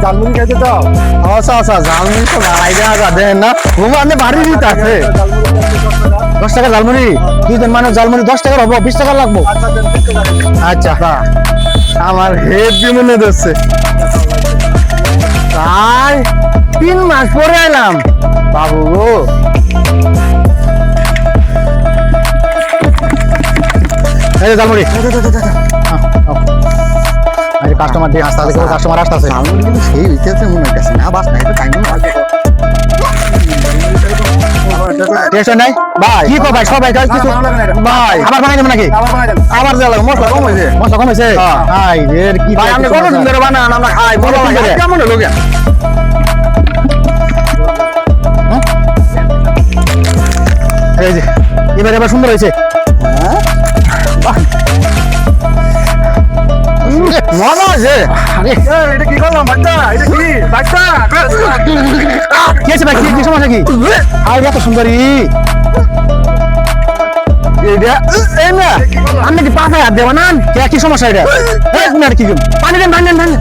ঝালমুড়ি খাইতে চাও? আচ্ছা আচ্ছা ঝালমুড়ি তো দেন না ঘুমানে বাড়ি দিতে আছে 10 টাকা ঝালমুড়ি 2 জন মানুষ ঝালমুড়ি 10 টাকা হবো 20 টাকা লাগবো আচ্ছা আমার হেভি মনে হচ্ছে তাই 3 মাস পরে এলাম বাবু গো এই ঝালমুড়ি আরে কাস্টমার দিয়ে আসতে আছে কাস্টমার আসতেছে ঝালমুড়ি কিন্তু সেই হইতেছে মনে হইতেছে না বাস না এটা টাইম টেস্ট নাই ভাই কি কো ভাই সবাই কাজ কিছু ভাই আবার বানাই দেব নাকি আবার যা লাগে মশলা কম হইছে হাই এর কি ভাই আপনি কত সুন্দর বানান আমরা খাই বড় লাগে কেমন হলো গিয়া এই যে এবার সুন্দর হইছে মজা আছে আরে এটা কি করলাম বাচ্চা এটা কি বাচ্চা কি আছে ভাই কি সমস্যা কি আরে এত সুন্দরী এটা এই না আপনি কি পাখা হাত দেবেন না কি সমস্যা এটা এই কি পানি দেন পানি দেন